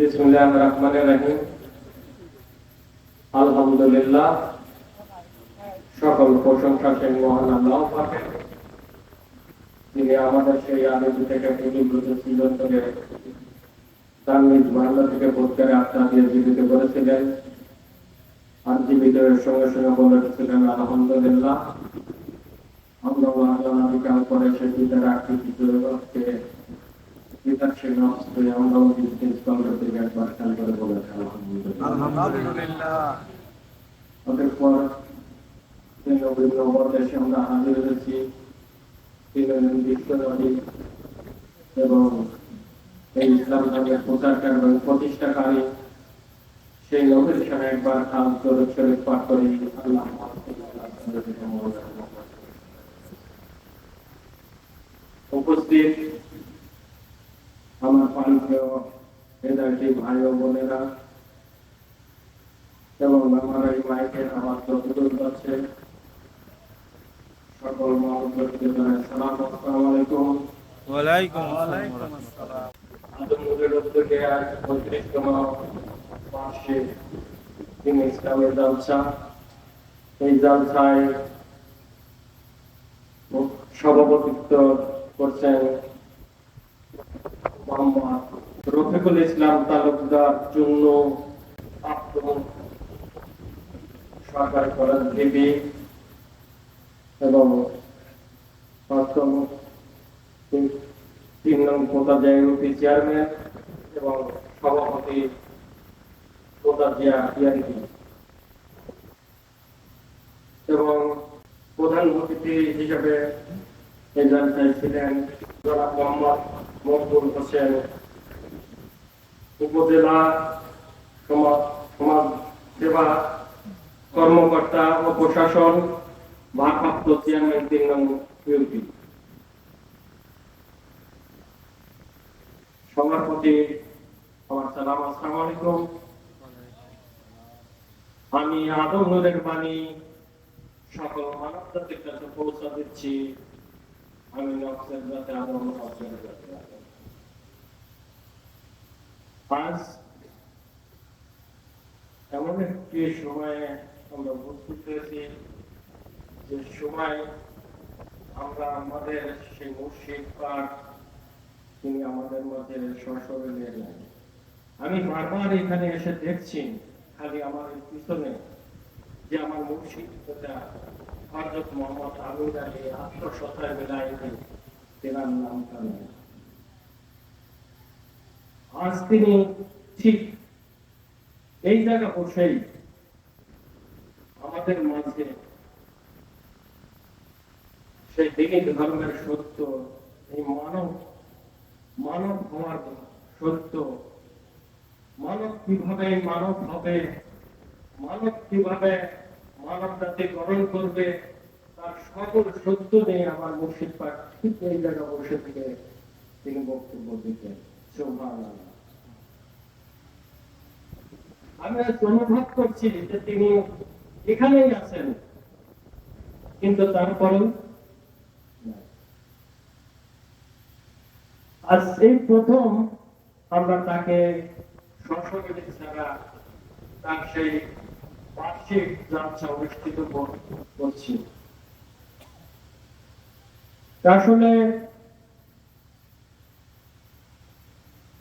বিসমিল্লাহির রহমানির রহিম। আলহামদুলিল্লাহ, সকল প্রশংসা সেই মহান আল্লাহ পাকের, যিনি আমাদের সেই আলোচনা থেকে সৃজন করে তার নিজ বাংলা থেকে বোধকারে আত্মা দিয়ে জীবিত করেছিলেন। আর জীবিতের সঙ্গে সঙ্গে বলেছিলেন আলহামদুলিল্লাহ। আমরা আল্লাহ করে সেই পিতার আকৃতি হচ্ছে পিতার সেই নষ্ট আমরাও থেকে একবার খেয়াল করে বলেছেন আলহামদুলিল্লাহ। অতঃপর দেশে আমরা হাজির হয়েছি বিশ্বনবী এবং এই ইসলাম ধর্মের প্রচারকার এবং প্রতিষ্ঠাকারী সেই নবীর সাথে একবার কাজ করে শরীফ পাঠ করি। আল্লাহ উপস্থিত আমার প্রান্তীয় হৃদয়টি ভাই ও বোনেরা এবং আমার এই মাইকের আমার যতদূর যাচ্ছে সকল মানুষকে জানাই সালাম, আসসালামু আলাইকুম। ওয়ালাইকুম আসসালাম। আদমনগরের উদ্যোগে আজ 35তম বার্ষিক দিন ইসলামের জালসা। এই জালসায় সভাপতিত্ব করছেন মোহাম্মদ রফিকুল ইসলাম তালুকদার, জন্য সরকারি কলেজ ভিবি এবং 3 নং পোতাজিয়া ইউপি চেয়ারম্যান এবং সভাপতি পোতাজিয়া টিআরপি এবং প্রধান অতিথি হিসেবে এই জালসায় ছিলেন জনাব মোহাম্মদ মকবুল হোসেন, উপজেলা সমাজ সেবা কর্মকর্তা ও প্রশাসন ভারপ্রাপ্ত চেয়ারম্যান 3 নং ইউপি। সবার প্রতি আমার সালাম, আসসালামু আলাইকুম। আমি আদম নূরের বাণী সকল মানব জাতির কাছে পৌঁছা দিচ্ছি। আমি নকশের যাতে আদম নকশের যাতে আজ এমন একটি সময়ে আমরা উপস্থিত হয়েছি যে সময় আমরা আমাদের সেই মুর্শিদ পাক তিনি আমাদের মধ্যে সশরীরে নেন। আমি বারবার এখানে এসে দেখছি খালি আমার পিছনে যে আমার মুর্শিদ হযরত মুহাম্মদ আমির আলী আত্মসত্তায় বেলায়েতে তেনার নাম কানে। আজ তিনি ঠিক এই জায়গা বসেই আমাদের মাঝে সেই দিনী ধর্মের সত্য, এই মানব হওয়ার সত্য, মানব কিভাবে মানব হবে, মানব কিভাবে মানব জাতি গ্রহণ করবে, তার সকল সত্য নিয়ে আমার মুর্শিদ পাক ঠিক এই জায়গা বসে থেকে তিনি বক্তব্য দিতেন। সুবহানাল্লাহ। আমি অনুভব করছি যে তিনি এখানেই আছেন, কিন্তু তারপরেও আজ এই প্রথম আমরা তাকে সশরীরে ছাড়া তার সেই বার্ষিক জালসা অনুষ্ঠিত করছি। আসলে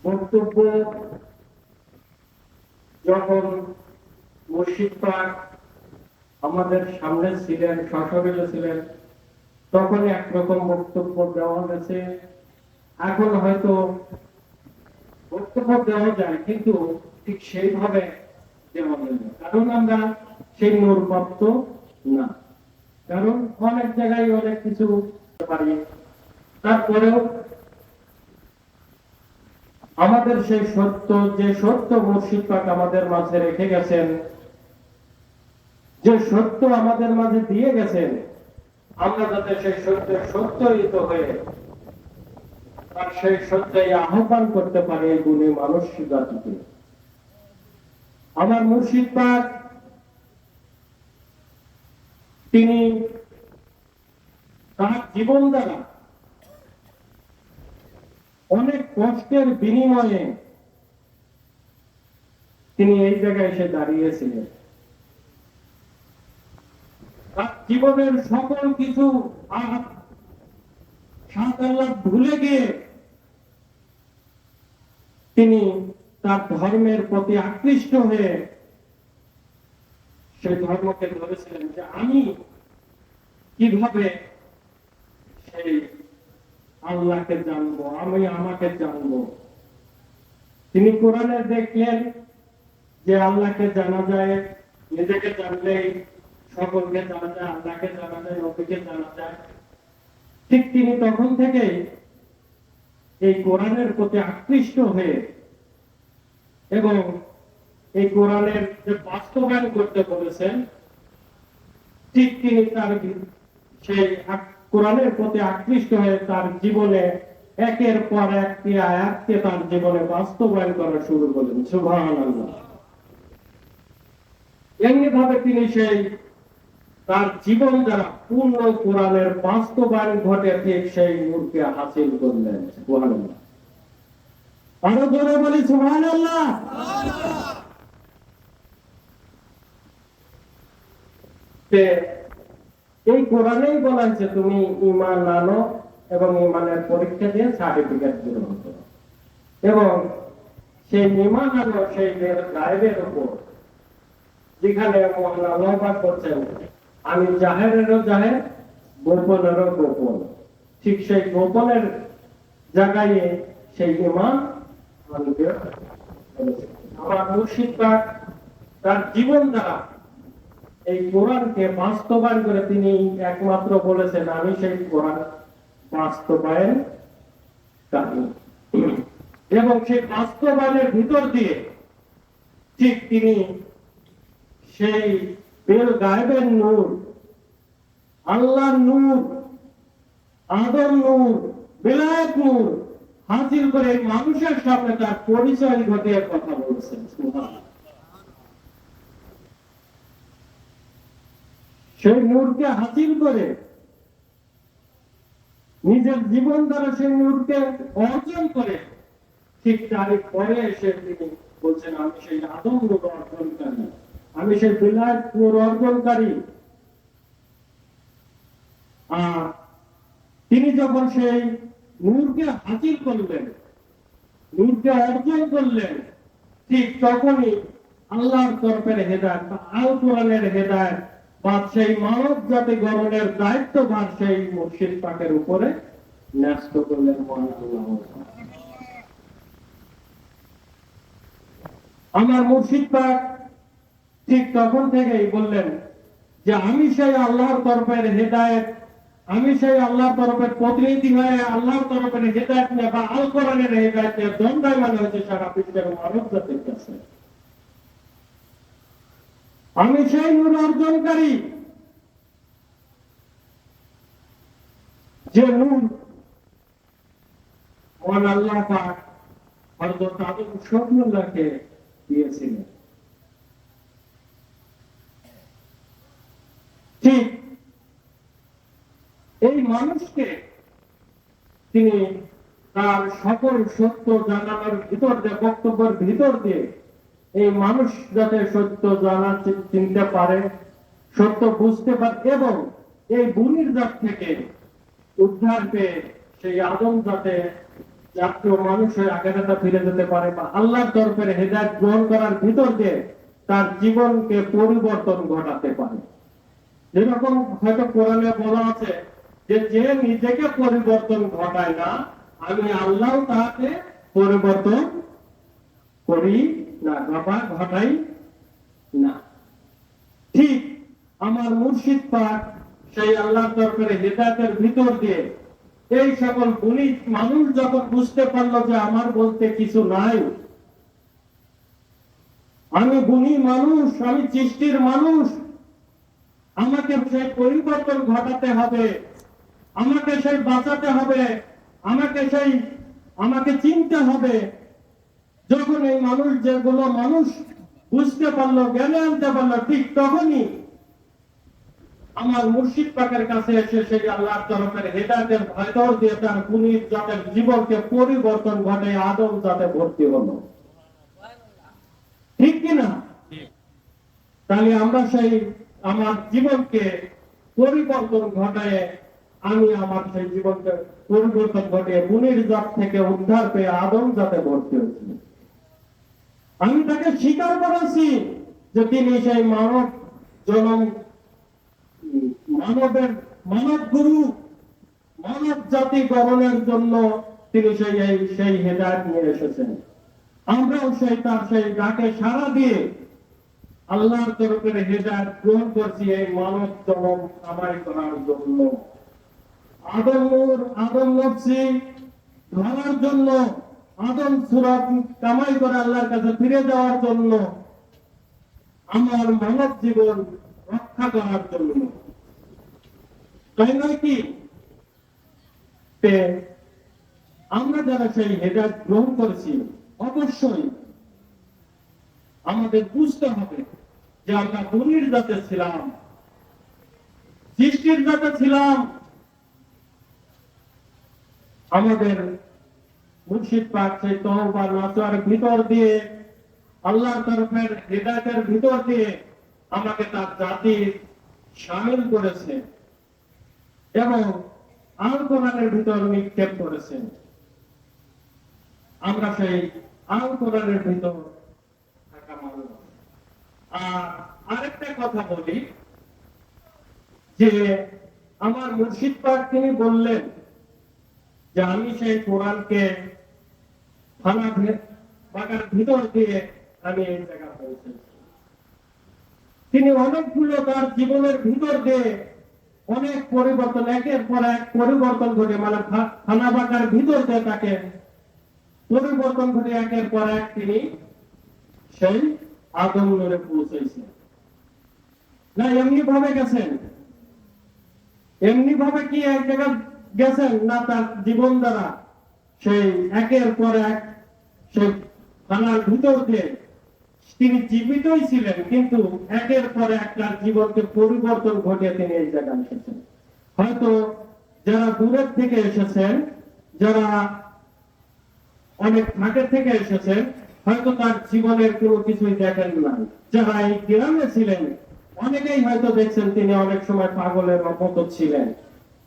বক্তব্য যখন মুর্শিদ পাক আমাদের সামনে ছিলেন, সশরীরে ছিলেন, তখন একরকম বক্তব্য দেওয়া গেছে। এখন হয়তো বক্তব্য দেওয়া যায়, কিন্তু ঠিক সেইভাবে দেওয়া যায় না, কারণ আমরা সেই নূরপ্রাপ্ত না। কারণ অনেক জায়গায় অনেক কিছু পারি, তারপরেও আমাদের সেই সত্য, যে সত্য মুর্শিদ পাক আমাদের মাঝে রেখে গেছেন, যে সত্য আমাদের মাঝে দিয়ে গেছেন, আমরা যাতে সেই সত্যের সত্যিত হয়ে তার সেই সত্যই আহ্বান করতে পারে এই গুণী মানুষ জাতিকে। আমার মুর্শিদ পাক তিনি তার জীবন দ্বারা অনেক কষ্টের বিনিময়ে তিনি এই জায়গায় এসে দাঁড়িয়েছিলেন। তার জীবনের সকল কিছু ভুলে গিয়ে তিনি তার ধর্মের প্রতি আকৃষ্ট হয়ে সেই ধর্মকে ধরেছিলেন যে আমি কিভাবে সেই আল্লাহকে জানবো, আমি আমাকে জানবো। তিনি কোরআনে দেখলেন যে আল্লাহকে জানা যায়, নিজেকে জানলেই সকলকে জানা যায়, আল্লাহকে জানা যায়, নবীকে জানা যায়। ঠিক তিনি তখন থেকেই এই কোরআনের প্রতি আকৃষ্ট হয়ে এবং এই কোরআনের যে বাস্তবায়ন করতে বলেছেন, ঠিক তিনি তার সেই কোরআনের প্রতি আকৃষ্ট হয়ে তার জীবনে একের পর একটি আয়াতকে তার জীবনে বাস্তবায়ন করা শুরু করলেন। সুবহানাল্লাহ। এমনি ভাবে তিনি সেই তার জীবন দ্বারা পূর্ণ কোরআনের বাস্তবায়ন ঘটে ঠিক সেই নূরকে হাসিল করলেন। সুবহানাল্লাহ। আরো জোরে বলি সুবহানাল্লাহ। এই কোরআনেই বলা হয়েছে তুমি ঈমান আনো এবং ঈমানের পরীক্ষা দিয়ে সার্টিফিকেট গ্রহণ করো, এবং সেই ঈমান আনো সেই গায়েবের উপর, যেখানে মহান আল্লাহ পাক করছেন আমি জাহেরেরও জাহের, গোপনেরও গোপন। ঠিক সেই গোপনের জায়গায় সেই ঈমান আনতে আমার মুর্শিদ পাক তার জীবন দ্বারা এই কোরআনকে বাস্তবায়ন করে তিনি একমাত্র বলেছেন আমি সেই কোরআন বাস্তবায়ন কারী। এবং সেই বাস্তবায়নের ভিতর দিয়ে ঠিক তিনি সেই বেল গায়েবের নূর, আল্লাহর নূর, আদম নূর, বেলায়েত নূর হাসিল করে মানুষের সামনে তার পরিচয় ঘটিয়ে কথা বলছেন। সেই নূরকে হাসিল করে নিজের জীবন দ্বারা সেই নূরকে অর্জন করে ঠিক তারই পরে এসে তিনি বলছেন আমি সেই আদম নূর অর্জনকারী, আমি সেই বেলায়েত নূর অর্জনকারী। তিনি যখন সেই নূরকে হাসিল করলেন, নূরকে অর্জন করলেন, ঠিক তখনই আল্লাহর তরফের হেদায়েত বা আল কোরআনের হেদায়েত বা সেই মানব জাতি গঠনের দায়িত্বভার সেই মুর্শিদ পাকের উপরে ন্যস্ত করলেন মহান আল্লাহ। আমার মুর্শিদ পাক ঠিক তখন থেকেই বললেন যে আমি সেই আল্লাহর তরফের হেদায়েত, আমি সেই আল্লাহর তরফের প্রতিনিধি হয়ে আল্লাহর তরফের হেদায়েত নিয়ে বা আল কোরআনের হেদায়েত নিয়ে দণ্ডায়মান হয়েছে সারা পৃথিবীর মানব জাতির কাছে। আমি সেই নূর অর্জনকারী, যে নূর মহান আল্লাহ পাক হযরত আদম শরীফুল্লাহকে দিয়েছিলেন। ঠিক এই মানুষকে তিনি তার সকল সত্য জানানোর ভিতর দিয়ে, বক্তব্যের ভিতর দিয়ে এই মানুষ যাতে সত্য জানা চিনতে পারে, সত্য বুঝতে পারে এবং এই বুনির জাত থেকে উদ্ধার পেয়ে সেই আদম যাতে জাতীয় মানুষ হয়ে আখেরাতে ফিরে যেতে পারে বা আল্লাহর তরফের হেদায়েত গ্রহণ করার ভিতর দিয়ে তার জীবনকে পরিবর্তন ঘটাতে পারে। যেরকম হয়তো কোরআনে বলা আছে যে যে নিজেকে পরিবর্তন ঘটায় না আমি আল্লাহ তাকে পরিবর্তন করি না, ঘটাই না। ঠিক আমার মুর্শিদ পাক সেই আল্লাহর তরফের হেদায়েতের ভিতর দিয়ে এই সকল গুণী মানুষ যখন বুঝতে পারলো যে আমার বলতে কিছু নাই, আমি গুণী মানুষ, আমি সৃষ্টির মানুষ, আমাকে সেই পরিবর্তন ঘটাতে হবে, আমাকে সেই বাঁচাতে হবে, আমাকে চিনতে হবে। যখন এই মানুষ যেগুলো মানুষ বুঝতে পারলো, জ্ঞানে আনতে পারলো, ঠিক তখনই আমার মুর্শিদ পাকের কাছে এসে সেই আল্লাহর তরফের হেদায়েতের ভেতর দিয়ে তার পুনিত জাতের জীবনকে পরিবর্তন ঘটে আদম জাতে ভর্তি হলো। ঠিক কিনা? ঠিক। তাহলে আমরা সেই আমার জীবনকে পরিবর্তন ঘটায়, আমি আমার সেই জীবনকে পরিবর্তন ঘটিয়ে মুনির জাত থেকে উদ্ধার পেয়ে আদম জাতে ভর্তি হয়েছি। আমি তাকে স্বীকার করেছি যে তিনি সেই মানব জনম, মানবের মানব গুরু, মানব জাতি গঠনের জন্য তিনি সেই হেদায়েত নিয়ে এসেছেন। আমরাও তার সেই ডাকে সাড়া দিয়ে আল্লাহর তরফের হেদায়েত গ্রহণ করছি এই মানব জনম কামাই করার জন্য, আদম নূর, আদম নফসি ধরার জন্য, আদম সুরাত কামাই করে আল্লাহর কাছে ফিরে যাওয়ার জন্য, আমার মানব জীবন রক্ষা করার জন্য। তাই নয় কি? আমরা যারা সেই হেদায়েত গ্রহণ করেছি, অবশ্যই আমাদের বুঝতে হবে যে আমরা মুনির জাতে ছিলাম, সৃষ্টির জাতে ছিলাম। আমাদের মুর্শিদ পাক সেই তওবা নাসর ভিতর দিয়ে, আল্লাহর তরফের হেদায়েতের ভিতর দিয়ে আমাকে তার জাতি শামিল করেছে এবং আল কোরআনের ভিতর নিক্ষেপ করেছেন। আমরা সেই আল কোরআনের ভিতর থাকা মানুষ। আর আরেকটা কথা বলি যে আমার মুর্শিদ পাক তিনি বললেন যে আমি সেই কোরআনকে থানা বাগার ভিতর দিয়ে আমি এই জায়গা পৌঁছেছি। তিনি অনেকগুলো তার জীবনের ভিতর দিয়ে অনেক পরিবর্তন, একের পর এক পরিবর্তন ঘটে, মানে থানা বাগার ভিতর দিয়ে তাকে পরিবর্তন ঘটে একের পর এক তিনি সেই আদম নূরে পৌঁছেছেন। না এমনি ভাবে গেছেন? এমনি ভাবে কি এক জায়গায় গেছেন? না, তার জীবন দ্বারা সেই একের পর এক সেই থানার ভিতর দিয়ে তিনি জীবিতই ছিলেন, কিন্তু একের পর এক তার জীবনকে পরিবর্তন ঘটিয়ে তিনি এই জায়গায় এসেছেন। হয়তো যারা দূরের থেকে এসেছেন, যারা অনেক আগে থেকে এসেছেন, হয়তো তার জীবনের কোনো কিছুই দেখেন নাই। যারা এই গ্রামে ছিলেন অনেকেই হয়তো দেখছেন তিনি অনেক সময় পাগলের মতো ছিলেন,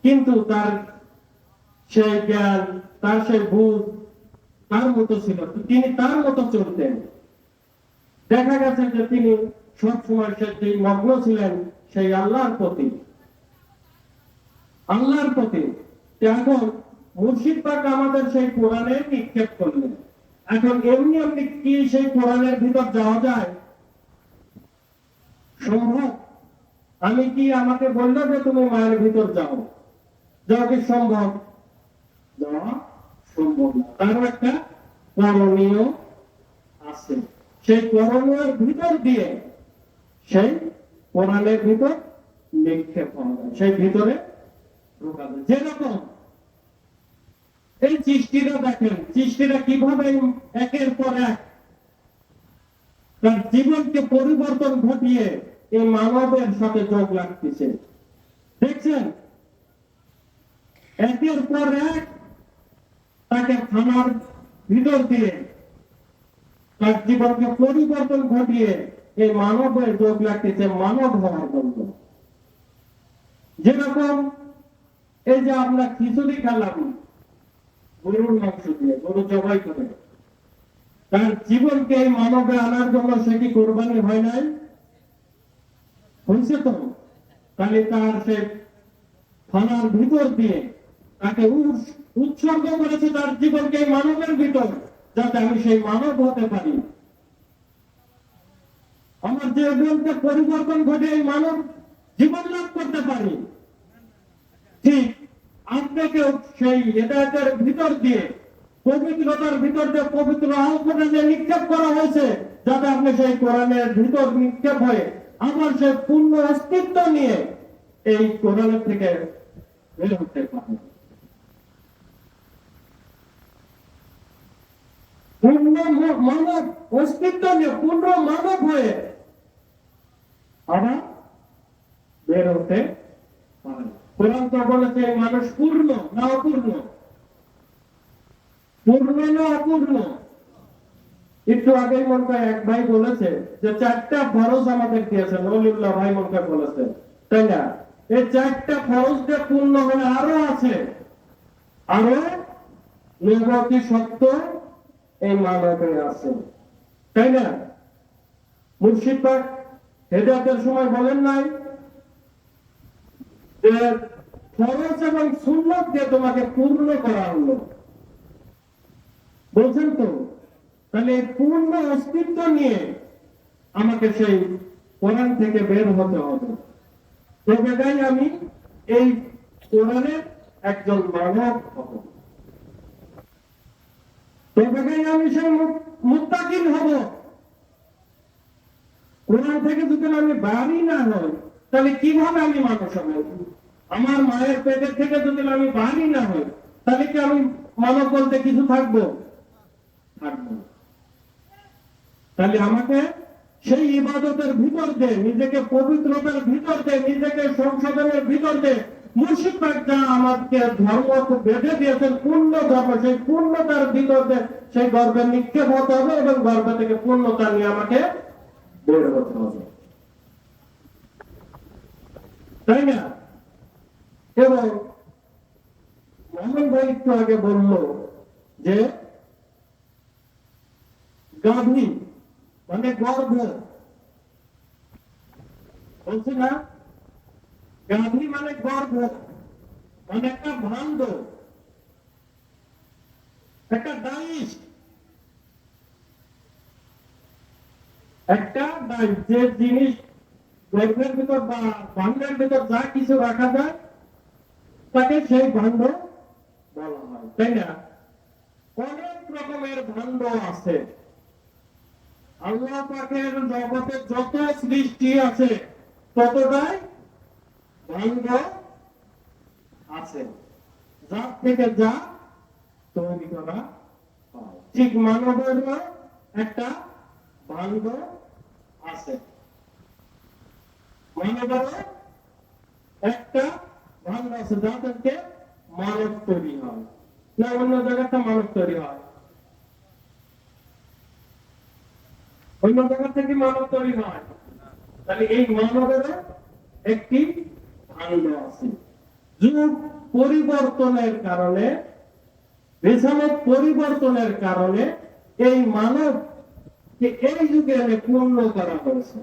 কিন্তু তার সেই জ্ঞান, তার সেই বুঝ তার মতো ছিল, তিনি তার মতো চলতেন। দেখা গেছে যে তিনি সবসময় সেই মগ্ন ছিলেন সেই আল্লাহর প্রতি, আল্লাহর প্রতি। এখন মুর্শিদ পাক আমাদের সেই কোরআনে নিক্ষেপ করলেন। এখন এমনি এমনি কি সেই কোরআনের ভিতর যাওয়া যায়? সম্ভব? আমি কি আমাকে বললো যে তুমি মায়ের ভিতর যাও, যাও কি সম্ভব? যাওয়া সম্ভব না। তার একটা করণীয় আছে, সেই করণীয়ের ভিতর দিয়ে সেই কোরআনের ভিতর নিক্ষেপ হওয়া যায়, সেই ভিতরে ঢোকা যায়। যেরকম এই সৃষ্টিরা দেখেন, সৃষ্টিরা কিভাবে একের পর এক তার জীবনকে পরিবর্তন ঘটিয়ে এই মানবের সাথে যোগ লাগতেছে। দেখছেন একের পর এক তাকে থানার ভিতর দিয়ে তার জীবনকে পরিবর্তন ঘটিয়ে এই মানবের যোগ লাগতেছে মানব হওয়ার জন্য। যেরকম এই যে আমরা খিচুড়ি খেলাম গরুর মাংস দিয়ে, গরু জবাই করে, তার জীবনকে এই মানবে আনার জন্য সেটি কোরবানি হয় নাই? হয়েছে তো? তাহলে তার সে থানার ভিতর দিয়ে তাকে উৎসর্গ করেছে তার জীবনকে এই মানবের ভিতর, যাতে আমি সেই মানব হতে পারি, আমার জীবনকে পরিবর্তন ঘটে এই মানব জীবন লাভ করতে পারি। ঠিক আপনাকে সেই হেদায়েতের ভিতর দিয়ে, পবিত্রতার ভিতর দিয়ে, পবিত্র আল কোরআনে নিক্ষেপ করা হয়েছে, যাতে আপনি সেই কোরআনের ভিতর নিক্ষেপ হয়ে আমার সেই পূর্ণ অস্তিত্ব নিয়ে এই কোরআনের থেকে বের হতে পারেন। পূর্ণ মানব অস্তিত্ব নিয়ে পূর্ণ মানব হয়ে আবার বের হতে পারেন। কোরআন তো বলেছে মানুষ পূর্ণ না অপূর্ণ? পূর্ণ না অপূর্ণ? একটু আগেই মনে হয় এক ভাই বলেছে যে 4টা ফরজ আমাদের দিয়েছেন, ওলিউল্লাহ ভাই মনে হয় বলেছে, তাই না? এই 4টা ফরজ যে পূর্ণ হলে আরো আছে, আরো নবুয়তি সত্য এই মানবে আছে, তাই না? মুর্শিদ পাক হেদায়েতের সময় বলেন নাই যে ফরজ এবং সুন্নাত দিয়ে তোমাকে পূর্ণ করা হলো, বলছেন তো? তাহলে পূর্ণ অস্তিত্ব নিয়ে আমাকে সেই কোরআন থেকে বের হতে হবে, তবেই আমি এই কোরআনের একজন মানব হব, তবেই আমি সেই মুত্তাকিন হব। কোরআন থেকে যদি আমি বাড়ি না হই, তাহলে কিভাবে আমি মানুষ হব? আমার মায়ের পেটের থেকে যদি আমি বাড়ি না হই, তাহলে কি আমি মানব বলতে কিছু থাকবো? থাকবো। তাহলে আমাকে সেই ইবাদতের ভিতর দিয়ে, নিজেকে পবিত্রতার ভিতর দিয়ে, নিজেকে সংশোধনের ভিতর দিয়ে মুর্শিদ পাক যা আমাকে ধর্ম বেঁধে দিয়েছেন, পূর্ণ ধর্ম, সেই পূর্ণতার ভিতর দিয়ে সেই গর্বে নিক্ষেপ হতে হবে এবং গর্ব থেকে পূর্ণতা নিয়ে আমাকে বের হতে হবে, তাই না? এবং মোহাম্মদ ভাই একটু আগে বলল যে গাভী মানে গর্ভ, বলছি না? গাভী মানে গর্ভ, মানে একটা ভাণ্ড, একটা ডাইস, একটা ডাইস, যে জিনিস গর্ভের ভিতর বা ভাণ্ডের ভিতর যা কিছু রাখা যায় তাকে সেই ভাণ্ড বলা হয়, তাই না? অনেক রকমের ভাণ্ড আছে। আল্লাহ পাকের জগতে যত সৃষ্টি আছে ততটাই ভাণ্ড আছে, যার থেকে যা তৈরি করা হয়। ঠিক মানবেরও একটা ভাণ্ড আছে, মানবেরও একটা ভাণ্ড আছে, যা থেকে মানব তৈরি হয়, না অন্য জায়গাতে মানব তৈরি হয়? অন্য জায়গা থেকে মানব তৈরি হয়। তাহলে এই মানবেরও একটি ভাণ্ড আছে। যুগ পরিবর্তনের কারণে, রেশালত পরিবর্তনের কারণে এই মানবকে এই যুগে এনে পূর্ণ করা হয়েছে।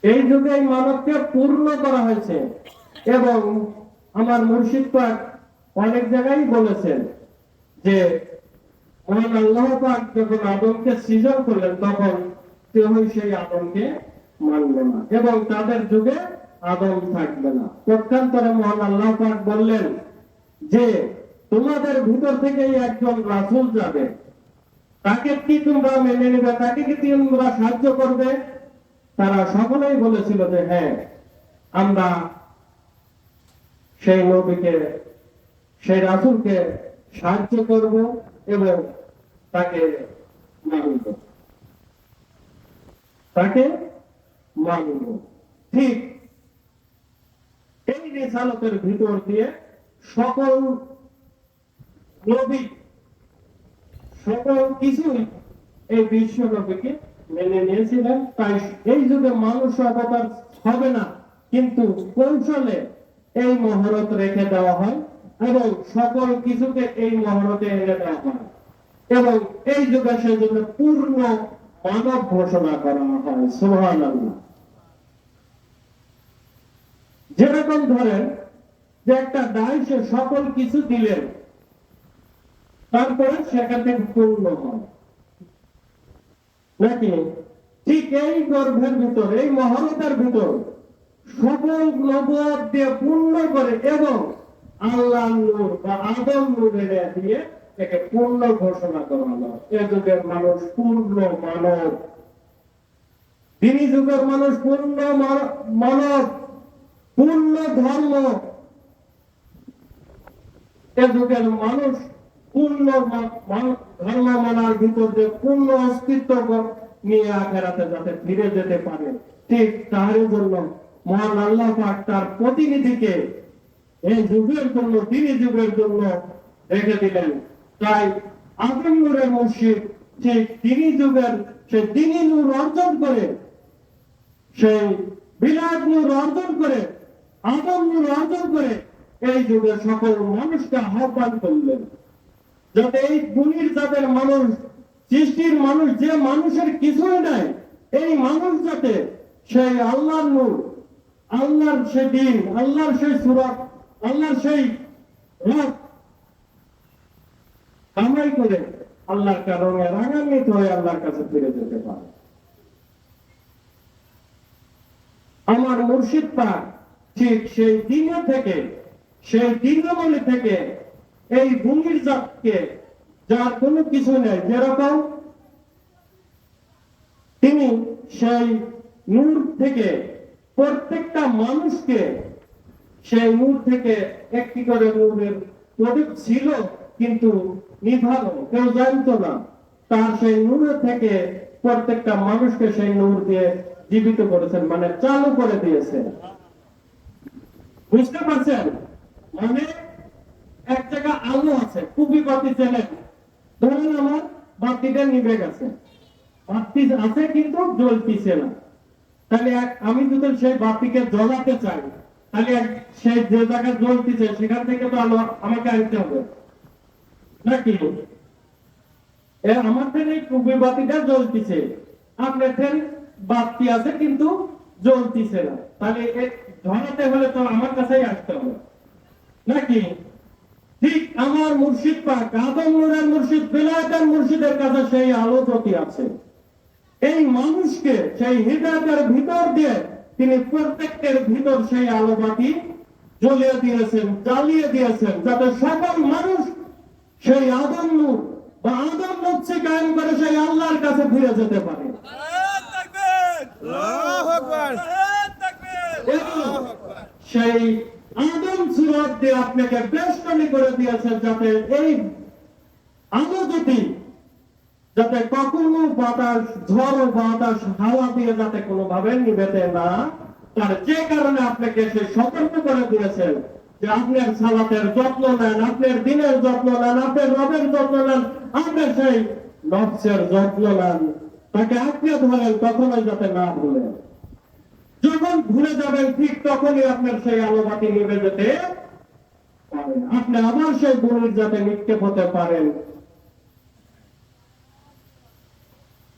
এই যুগে এই মানবকে পূর্ণ করা হয়েছে। এবং আমার মুর্শিদ পাক অনেক জায়গায় বলেছেন যে মহান আল্লাহ পাক যখন আদমকে সৃজন করলেন, তখন কেউই সেই আদমকে মানবে না এবং তাদের যুগে আদম থাকবে না। পক্ষান্তরে মহান আল্লাহ পাক বললেন যে তোমাদের ভিতর থেকে একজন রাসূল যাবে, তাকে কি তোমরা মেনে নেবে? তাকে কি তোমরা সাহায্য করবে? তারা সকলেই বলেছিল যে হ্যাঁ, আমরা সেই নবীকে, সেই রাসূলকে সাহায্য করব এবং তাকে মানব, তাকে মানব। ঠিক এই রিসালাতের ভিতর দিয়ে সকল নবী, সকল কিছুই এই বিশ্ব নবীকে মেনে নিয়েছিলেন। তাই এই যুগে মানুষ অবতার হবে না, কিন্তু কৌশলে এই মহরত রেখে দেওয়া হয় এবং সকল কিছুকে এই মহরতে এনে দেওয়া হয় এবং এই যুগে সেই জন্য পূর্ণ মানব ঘোষণা করা হয়। সুবহানাল্লাহ। যেরকম ধরেন যে একটা ডাইসে সকল কিছু দিলেন, তারপরে সেখান থেকে পূর্ণ হয় নাকি? ঠিক এই গর্ভের ভিতর, এই মহরতের ভিতর সকল নবুয়ত দিয়ে পূর্ণ করে এবং আল্লাহ নূর বা আদম নূরের দিয়ে একে পূর্ণ ঘোষণা করা হলো। এ যুগের মানুষ পূর্ণ মানব, তিনি যুগের মানুষ পূর্ণ মানব, পূর্ণ ধর্ম। এ যুগের মানুষ পূর্ণ ধর্ম মানার ভিতর যে পূর্ণ অস্তিত্ব নিয়ে আখেরাতে যাতে ফিরে যেতে পারে, ঠিক তার জন্য মহান আল্লাহ পাক তার প্রতিনিধিকে এই যুগের জন্য, তিনি যুগের জন্য রেখে দিলেন। তাই আদম নূরের মুর্শিদ সেই তিনি যুগের সেই তিনি নূর অর্জন করে, সেই বিলাদ নূর অর্জন করে, আদম নূর অর্জন করে এই যুগের সকল মানুষকে আহ্বান করলেন, যাতে এই গুণীর জাতের মানুষ, সৃষ্টির মানুষ, যে মানুষের কিছুই নাই, এই মানুষ যাতে সেই আল্লাহর নূর, আল্লাহর সেই দিন, আল্লাহর সেই সুরাত, আল্লাহর সেই রব কামাই করে আল্লাহর কারণে রাগান্বিত হয়ে আল্লাহর কাছে ফিরে যেতে পারে। আমার মুর্শিদ পাক ঠিক সেই দিন থেকে, সেই দিনমণি থেকে এই ভূমির জাতকে, যার কোনো কিছু নেই, যেরকম তিনি সেই নূর থেকে প্রত্যেকটা মানুষকে, সেই নূর থেকে একটি করে নূরের প্রদীপ ছিল, কিন্তু নিভানো কেউ জানতো না, তার সেই নূরের থেকে প্রত্যেকটা মানুষকে সেই নূর দিয়ে জীবিত করেছেন, মানে চালু করে দিয়েছেন। বুঝতে পারছেন? মানে এক জায়গা আলো আছে, খুবই বাতি চেনেন, ধরেন আমার বাতিটা নিভে গেছে, বাতি আছে কিন্তু জ্বলতিছে না, তাহলে আমি যদি সেই বাতিকে জ্বলাতে চাই, তাহলে সেই যে জায়গায় জ্বলতিছে সেখান থেকে তো আলো আমাকে আনতে হবে নাকি? আমার এই খুবই বাতিটা জ্বলতিছে, আপনার বাতি আছে কিন্তু জ্বলতিছে না, তাহলে ধরাতে হলে তো আমার কাছেই আসতে হবে নাকি? ঠিক আমার মুর্শিদ পাক, আদম নূরের মুর্শিদ, বিলায়েতের মুর্শিদের কাছে সেই আলো জ্যোতি আছে। এই মানুষকে সেই হৃদয়ের ভিতর দিয়ে তিনি প্রত্যেকের ভিতর সেই আলো বাতি জ্বলিয়ে দিয়েছেন, জ্বালিয়ে দিয়েছেন, যাতে সকল মানুষ সেই আদম নূর বা আদম নকশে কায়েম করে সেই আল্লাহর কাছে ফিরে যেতে পারে। সেই আদম সুরাত দিয়ে আপনাকে বেষ্টনী করে দিয়েছেন, যাতে এই আলো যদি যাতে কখনো বাতাস, ঝড় বাতাস, হাওয়া দিয়ে যাতে কোনোভাবে নিভেতে না পারে, যে কারণে আপনাকে সে সতর্ক করে দিয়েছেন যে আপনার সালাতের যত্ন নেন, আপনার দিনের যত্ন নেন, আপনার রবের যত্ন নেন, আপনার সেই নফসের যত্ন নেন, তাকে আঁকড়ে ধরেন, কখনোই যাতে না ভুলেন। যখন ভুলে যাবেন ঠিক তখনই আপনার সেই আলোবাতি নিভে যেতে পারেন, আপনি আবার সেই গুণের যাতে নিক্ষেপ হতে পারেন।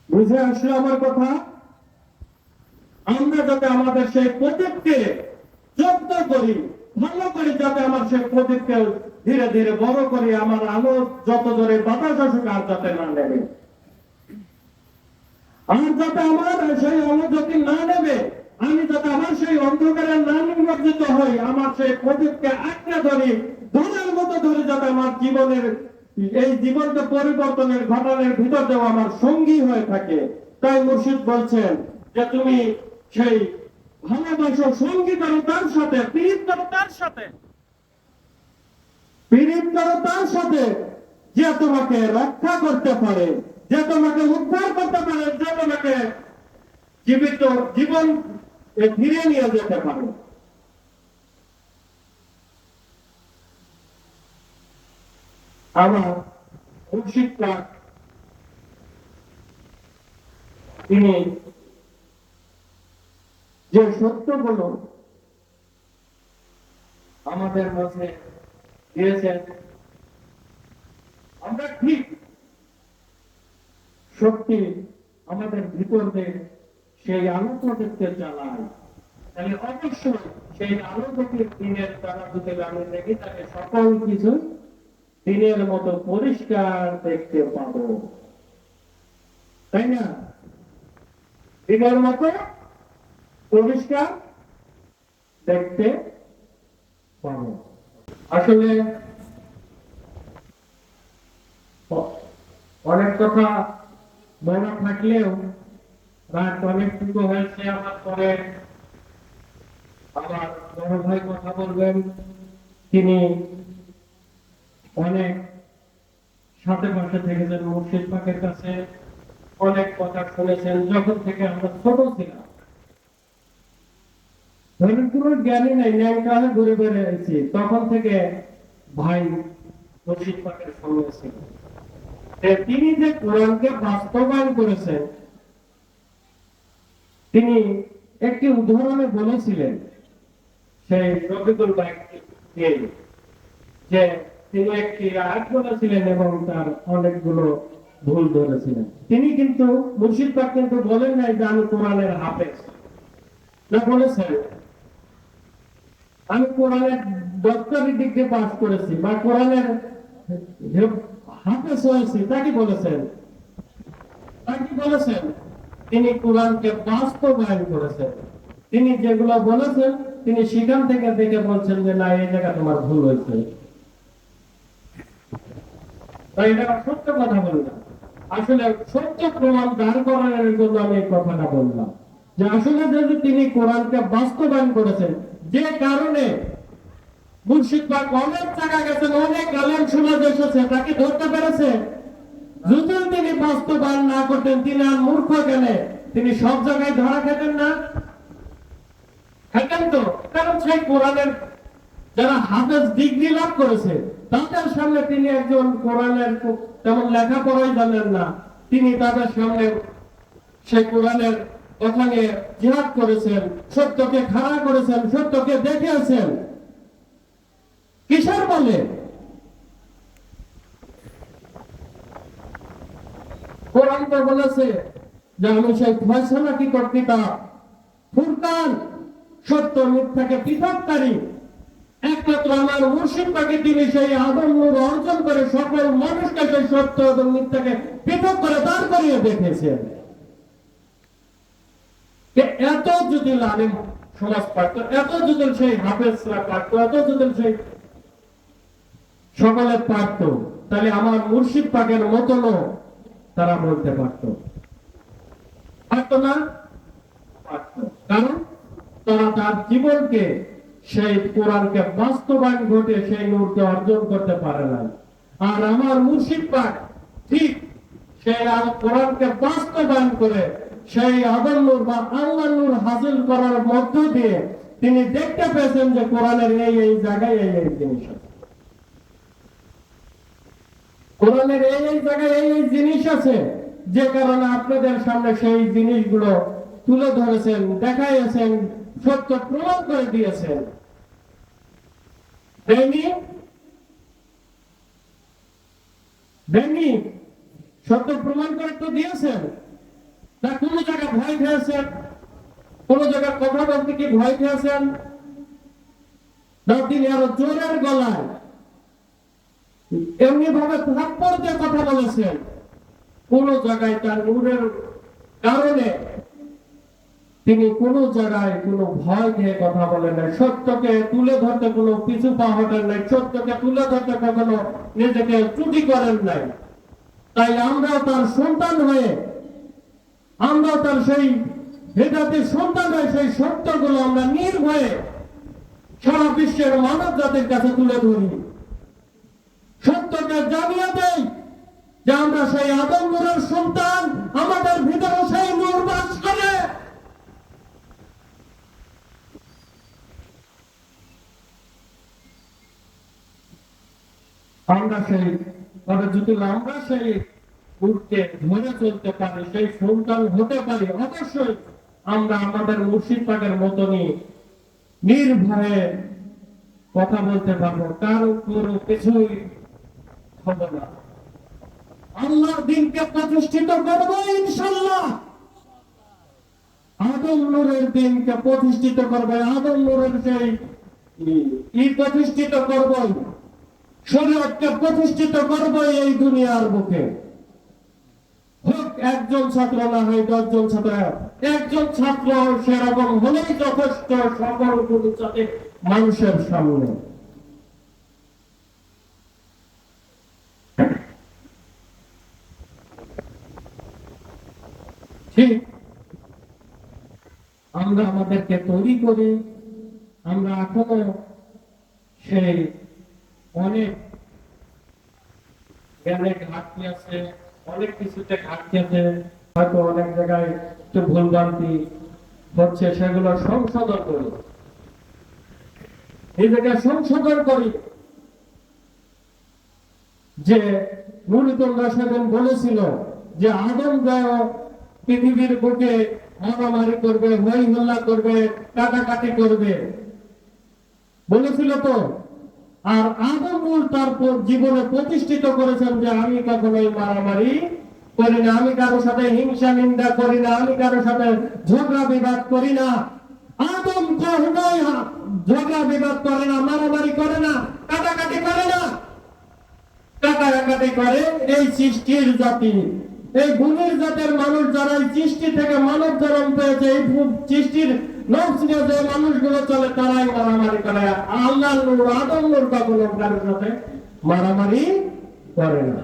বুঝে আসলো আমার কথা? আমরা যাতে আমাদের সেই প্রদীপকে যত্ন করি, ভালো করে, যাতে আমার সেই প্রদীপকে ধীরে ধীরে বড় করি, আমার আলো যত জোরে বাতাস আসুক আর যাতে না নেবে, আর যাতে আমার সেই আলো যদি না নেবে, আমি যাতে আমার সেই অন্ধকারে না নিমজ্জিত হই, আমার সেই প্রদীপকে আঁকড়ে ধরি, ধনের মতো ধরে, যাতে আমার জীবনের এই জীবনকে পরিবর্তনের ঘটনার ভিতর দেওয়া আমার সঙ্গী হয়ে থাকে। তাই মুর্শিদ বলছেন যে তুমি সেই ভালোবাসো, সঙ্গী করো তার সাথে, পীড়িত করো তার সাথে, পীড়িত করো তার সাথে, যে তোমাকে রক্ষা করতে পারে, যে তোমাকে উদ্ধার করতে পারে, যে তোমাকে জীবিত জীবন ফিরে নিয়ে যেতে পারে। আমার মুর্শিদ পাক তিনি যে সত্যগুলো আমাদের মাঝে দিয়েছেন, আমরা ঠিক শক্তি আমাদের ভিতর দিয়ে সেই আলোটা দেখতে চালাই, তাহলে অবশ্যই সেই আলোকের দিনের দ্বারা যদি আমি দেখি, তাহলে সকল কিছু দিনের মতো পরিষ্কার দেখতে পাবো, তাই না? দিনের মতো পরিষ্কার দেখতে পাবো। আসলে অনেক কথা মনে থাকলেও রাত অনেকটুকু হয়েছে, আমার পরে আমার বড় ভাই কথা বলবেন, তিনি অনেক সাথে পাশে থেকেছেন, মুর্শিদ পাকের কাছে অনেক কথা শুনেছেন, যখন থেকে আমরা ছোট ছিলাম, ধরেন কোনো জ্ঞানী নাই, ন্যাংটা হয়ে ঘুরে বেড়েছি, তখন থেকে ভাই মুর্শিদ পাকের সঙ্গে ছিল। যে তিনি যে কোরআনকে বাস্তবায়ন করেছেন, তিনি একটি উদাহরণে বলেছিলেন সেই রফিকুল ভাইকে, যে তিনি একটি আয়াত বলেছিলেন এবং তার অনেকগুলো ভুল ধরেছিলেন। তিনি কিন্তু মুর্শিদ পাক কিন্তু বলেন নাই যে আমি কোরআনের হাফেজ, না, বলেছেন আমি কোরআনের ডক্টরি ডিগ্রি পাস করেছি বা কোরআনের হাফেজ হয়েছি। তাকে বলেছেন, তাকে বলেছেন তিনি কোরআনকে বাস্তবায়ন করেছেন। তিনি যেগুলো বলেছেন তিনি সেখান থেকে দেখে বলছেন যে না, এই জায়গা তোমার ভুল হয়েছে। তাই এটা সত্য কথা বললাম। আসলে সত্য প্রমাণ দাঁড় করানোর জন্য আমি এই কথাটা বললাম যে আসলে যদি তিনি কোরআনকে বাস্তবায়ন করেছেন, যে কারণে মুর্শিদ পাক অনেক জায়গা গেছেন, অনেক আলেম সমাজ এসেছে, তাকে ধরতে পেরেছে। যদি তিনি বাস্তবায়ন না করতেন, তিনি আর মূর্খ কেন? তিনি সব জায়গায় ধরা খেতেন না? খেতেন তো। কারণ সেই কোরআনের যারা হাফেজ ডিগ্রি লাভ করেছে তাদের সামনে তিনি একজন কোরআনের তেমন লেখাপড়াই জানেন না, তিনি তাদের সামনে সেই কোরআনের কথা নিয়ে জিহাদ করেছেন, সত্যকে খাড়া করেছেন, সত্যকে দেখিয়েছেন। কিসের বলে? কোরআন তো বলেছে যে আমি সেই ফয়সালা কি কর্তৃতা, ফুরকান, সত্য মিথ্যাকে পৃথককারী, একমাত্র আমার মুর্শিদ পাকে তিনি সেই আদম নূর অর্জন করে সকল মানুষকে সেই সত্য এবং মিথ্যাকে পৃথক করে দাঁড় করিয়ে দেখেছেন। এত যদি আলেম সমাজ পারত, এত যদি সেই হাফেজরা পারত, এত যদি সেই সকলে পারত, তাহলে আমার মুর্শিদ পাকের মতনও তারা বলতে পারত। পারত না? পারত। কারণ তারা তার জীবনকে সেই কোরআনকে বাস্তবায়ন ঘটে সেই নূরকে অর্জন করতে পারে না। আর আমার মুর্শিদ পাক ঠিক সেই কোরআনকে বাস্তবায়ন করে সেই আদম নূর বা আল্লাহ নূর হাসিল করার মধ্য দিয়ে তিনি দেখতে পেয়েছেন যে কোরআনের এই জায়গায় এই জিনিস আছে, কোরআনের এই জায়গায় এই জিনিস আছে, যে কারণে আপনাদের সামনে সেই জিনিসগুলো তুলে ধরেছেন, দেখাইছেন, সত্য প্রমাণ করে দিয়েছেন। সত্য প্রমাণ করে তো দিয়েছেন না? কোন জায়গায় ভয় খেয়েছেন? কোন জায়গায় কথা বলতে কি ভয় খেয়েছেন? না, তিনি আরো জোরের গলায় এমনি ভাবে থাপ্পড় দিয়ে কথা বলেছেন। কোন জায়গায় তার নূরের কারণে তিনি কোন জায়গায় কোন ভয় খেয়ে কথা বলেন নাই। সত্যকে তুলে ধরতে কোনো পিছু পা হটেন নাই, সত্যকে তুলে ধরতে কখনো নিজেকে ত্রুটি করেন নাই। তাই আমরাও তার সন্তান হয়ে, আমরাও তার সেই হেদায়েতের সন্তান হয়ে সেই সত্যগুলো আমরা নির্ভয়ে সারা বিশ্বের মানব জাতির কাছে তুলে ধরি, সত্যকে জানিয়ে দেই যে আমরা সেই আদম নূরের সন্তান, আমাদের ভিতরে সেই নূর বাস করে। আমরা সেই যদি আমরা সেই নূরকে ধরে চলতে পারি, সেই সন্তান হতে পারি, অবশ্যই আমরা আমাদের মুর্শিদ পাকের মতনই নির্ভয়ে কথা বলতে পারবো, কারো কোনো কিছুই হবে না। আল্লাহর দ্বীনকে প্রতিষ্ঠিত করবো ইনশাআল্লাহ। আদম নূরের দ্বীনকে প্রতিষ্ঠিত করবে, আদম নূরের সেই প্রতিষ্ঠিত করবো, শরীয়তকে প্রতিষ্ঠিত করবো এই দুনিয়ার বুকে। হোক একজন ছাত্র, না হয় 10 জন ছাত্র, একজন ছাত্র সেরকম হলেই যথেষ্ট সকল যাতে মানুষের সামনে। ঠিক আমরা আমাদেরকে তৈরি করি, আমরা এখনো সেই অনেক জ্ঞানের ঘাটতি আছে, অনেক কিছুতে ঘাটতি আছে, হয়তো অনেক জায়গায় একটু ভুলভ্রান্তি হচ্ছে, সেগুলো সংশোধন করি, নিজেকে সংশোধন করি, যে নুরুতুল্লাহ সেদিন বলেছিল যে আদম গায় পৃথিবীর বুকে মারামারি করবে, হই হল্লা করবে, কাটাকাটি করবে বলেছিল তো। আর আদম তারপর জীবনে প্রতিষ্ঠিত করেছেন যে আমি কখনোই মারামারি করি না, আমি কারোর সাথে হিংসা নিন্দা করি না, আমি কারোর সাথে ঝগড়া বিবাদ করি না। আদম কখনোই ঝগড়া বিবাদ করে না, মারামারি করে না, কাটাকাটি করে না। কাটাকাটি করে এই সৃষ্টির জাতি, এই গুণের জাতের মানুষ যারা এই সৃষ্টি থেকে মানব জন্ম পেয়েছে, এই সৃষ্টির নফস নিয়ে যে মানুষগুলো চলে তারাই মারামারি করে। আল্লাহ নূর, আদম নূর কখনো কারোর সাথে মারামারি করে না।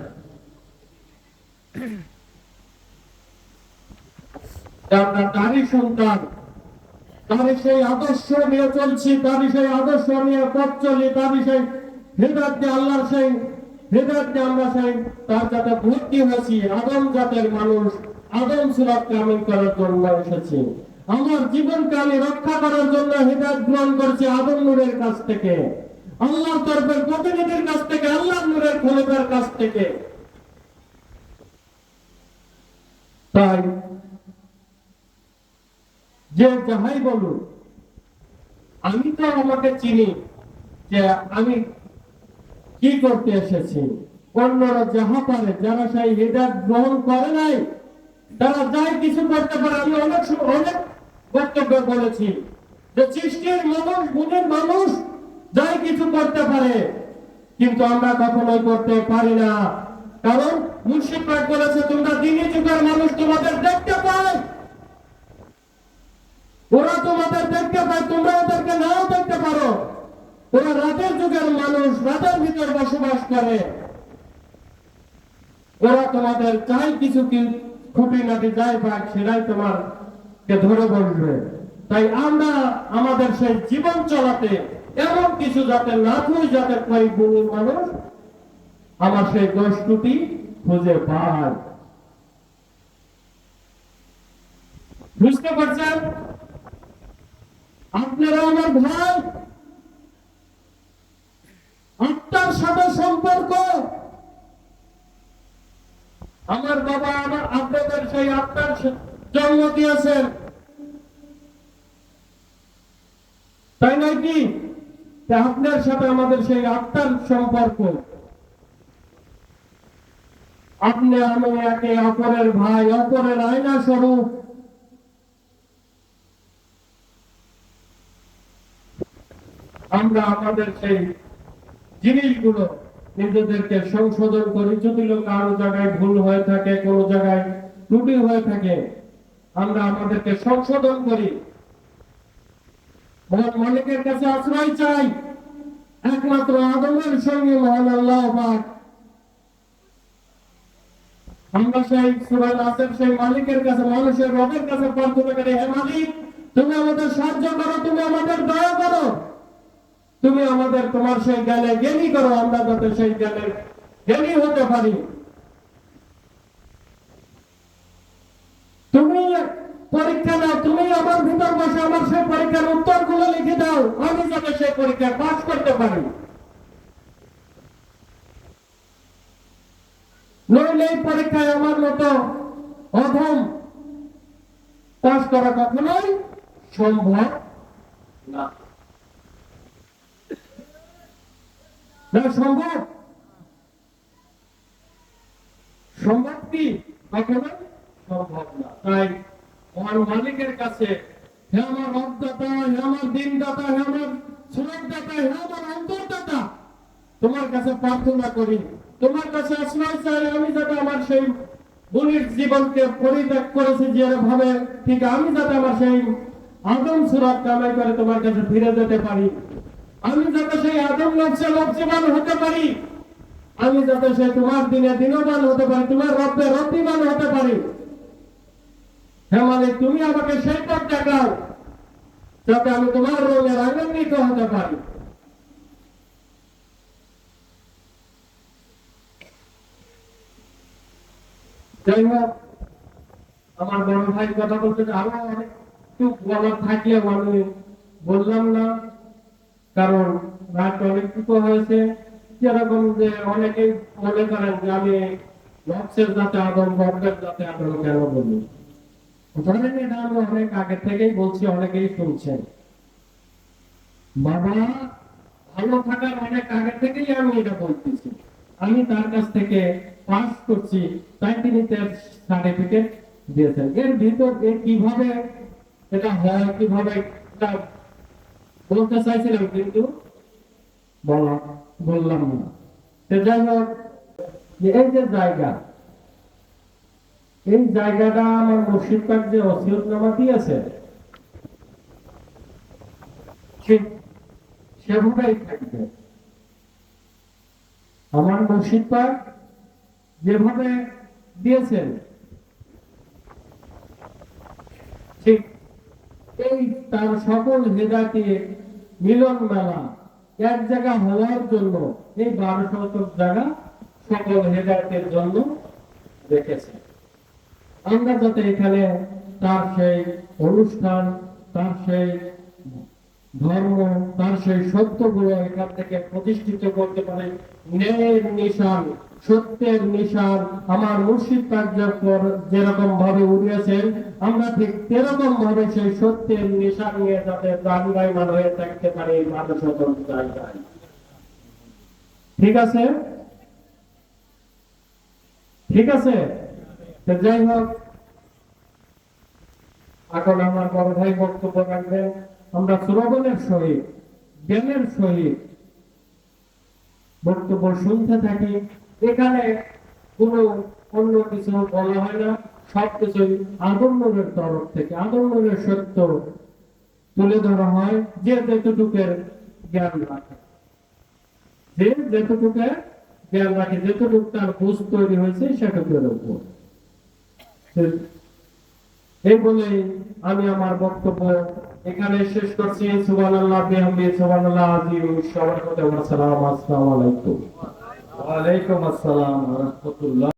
আমরা তারই সন্তান, তারই সেই আদর্শ নিয়ে চলছি, তারই সেই আদর্শ নিয়ে পথ চলি, তারই সেই হৃদয় দিয়ে আল্লাহর সেই হৃদয় দিয়ে আমরা সেই তার যাতে ভর্তি হয়েছি। আদম জাতের মানুষ, আদম সুরাত কামিল করার জন্য এসেছি। আমার জীবনকে আমি রক্ষা করার জন্য হৃদয় গ্রহণ করছি আদম নূরের কাছ থেকে, আল্লাহর তরফের প্রতিনিধির কাছ থেকে, আল্লাহর নূরের খলিফার কাছ থেকে। তাই যে যাহাই বলুন, আমি তো আমাকে চিনি যে আমি কি করতে এসেছি। অন্যরা যাহা পারে, যারা সেই হৃদয় গ্রহণ করে নাই, তারা যাই কিছু করতে পারে। আমি অনেক বক্তব্য বলেছি যে সৃষ্টির মানুষ, গুণের মানুষ যাই কিছু করতে পারে, কিন্তু আমরা কখনোই করতে পারি না। কারণ মুর্শিদ পাক বলেছে, তোমরা দিনী যুগের মানুষ, তোমাদের দেখতে পায়, ওরা তোমাদের দেখতে পায়, তোমরা ওদেরকে নাও দেখতে পারো। ওরা রাতের যুগের মানুষ, রাতের ভিতর বসবাস করে, ওরা তোমাদের চাই কিছু কি খুঁটিনাটি যাই পাক সেটাই তোমারকে ধরে বসবে। তাই আমরা আমাদের সেই জীবন চলাতে এমন কিছু যাতে না থুই, যাতে কই গুণী মানুষ আমার সেই দোষ ত্রুটি খুঁজে পায়। বুঝতে পারছেন? আপনারা আমার ভাই, আত্মার সাথে সম্পর্ক। আমার বাবা আমার আপনাদের সেই আত্মার জন্ম দিয়েছেন, তাই নয় কি? আপনার সাথে আমাদের সেই আত্মার সম্পর্ক। আপনি আমি একে অপরের ভাই, অপরের আয়না স্বরূপ। আমরা আমাদের সেই জিনিসগুলো নিজেদেরকে সংশোধন করি। যদি কারো জায়গায় ভুল হয়ে থাকে, কোন জায়গায় ত্রুটি হয়ে থাকে, আমরা আমাদেরকে সংশোধন করি, মহান মালিকের কাছে আশ্রয় চাই। একমাত্র আদমের সঙ্গে মহান আল্লাহ পাক। আমরা সেই সূরা নাসের সেই মালিকের কাছে, মানুষের রবের কাছে প্রার্থনা করি, হে মালিক, তুমি আমাদের সাহায্য করো, তুমি আমাদের দয়া করো, তুমি আমাদের তোমার সেই জ্ঞানে জ্ঞানী করো, আমরা যাতে সেই জ্ঞানের জ্ঞানী হতে পারি। তুমি পরীক্ষা নাও, তুমি আমার ভিতর বসে আমার সেই পরীক্ষার উত্তরগুলো লিখে দাও, আমি যাতে সেই পরীক্ষায় পাস করতে পারি। নইলে এই পরীক্ষায় আমার মতো অধম পাস করা কখনোই সম্ভব না। সম্ভব সম্ভব কি? কখনোই সম্ভব না। তাই আমার মালিকের কাছে, হে আমার রবদাতা, হে আমার দিনদাতা, হে আমার সুরতদাতা, হে আমার অন্তরদাতা, তোমার কাছে প্রার্থনা করি, তোমার কাছে আশ্রয় চাই। আমি যাতে আমার সেই গুণের জীবনকে পরিত্যাগ করেছি যেভাবে, ঠিক আমি যাতে আমার সেই আদম সুরাত কামাই করে তোমার কাছে ফিরে যেতে পারি। আমি যাতে সেই আদম নফসে লজ্জিবান হতে পারি, আমি যাতে সেই তোমার দিনে দিনবান হতে পারি, তোমার রব্বে রব্বিবান হতে পারি। হে মালিক, তুমি আমাকে সেই পথ দেখাও যাতে আমি তোমার রঙে রাগান্বিত হতে পারি। যাই হোক, আমার বড় ভাই কথা বলতে আরো একটু বলার থাকলেও আমি বললাম না, কারণ রাত অনেকটুকু হয়েছে। যেরকম যে অনেকেই মনে করেন যে আমি নফসের জাতে আদম রব্বের জাতে আদম কেন বলি, ধরেন এটা আমি অনেক আগে থেকেই বলছি, অনেকেই শুনছেন। বাবা ভালো থাকার অনেক আগে থেকেই আমি এটা বলতেছি। আমি তার কাছ থেকে পাস করছি, তাই তিনি তার সার্টিফিকেট দিয়েছেন। এর ভিতর কিভাবে এটা হয়, কিভাবে এটা বলতে চাইছিলাম, কিন্তু বললাম না। তো যাই হোক, যে এই যে জায়গা, এই জায়গাটা আমার মুর্শিদ পাক যে ওসিয়তনামা দিয়েছে, ঠিক সেভাবেই থাকবে। আমার মুর্শিদ পাক যেভাবে দিয়েছেন, ঠিক এই তার সকল হেদায়েতে মিলন মেলা এক জায়গা হওয়ার জন্য এই 12 শতক জায়গা সকল হেদায়েতের জন্য রেখেছে। আমরা যাতে এখানে তার সেই অনুষ্ঠান, তার সেই ধর্ম, তার সেই সত্যগুলো এখান থেকে প্রতিষ্ঠিত করতে পারে। ন্যায়ের নিশান, সত্যের নিশান আমার মুর্শিদ পাক যেরকম ভাবে উড়িয়েছেন, আমরা ঠিক সেরকম ভাবে সেই সত্যের নিশান নিয়ে যাতে প্রাণবায়মান হয়ে থাকতে পারে এই 12 শতক জায়গায়। ঠিক আছে, ঠিক আছে। তো যাই হোক, এখন আমার বড় ভাই বক্তব্য রাখবেন। আমরা শ্রবণের সহিত, জ্ঞানের সহিত বক্তব্য শুনতে থাকি। এখানে কোনো অন্য কিছু বলা হয় না, সবকিছুই আদম নূরের তরফ থেকে, আদম নূরের সত্য তুলে ধরা হয়। যে যেতটুকের জ্ঞান রাখে, যে যেতটুকু জ্ঞান রাখে, যেতটুকু তার বুঝ তৈরি হয়েছে সেটুকুর উপর। এই বলে আমি আমার বক্তব্য এখানে শেষ করছি। সুবহানাল্লাহ বিহামদি, সুবহানাল্লাহ আযীম। সবার প্রতি আমার সালাম। আসসালামু আলাইকুম। ওয়ালাইকুম আসসালাম ওয়া রাহমাতুল্লাহ।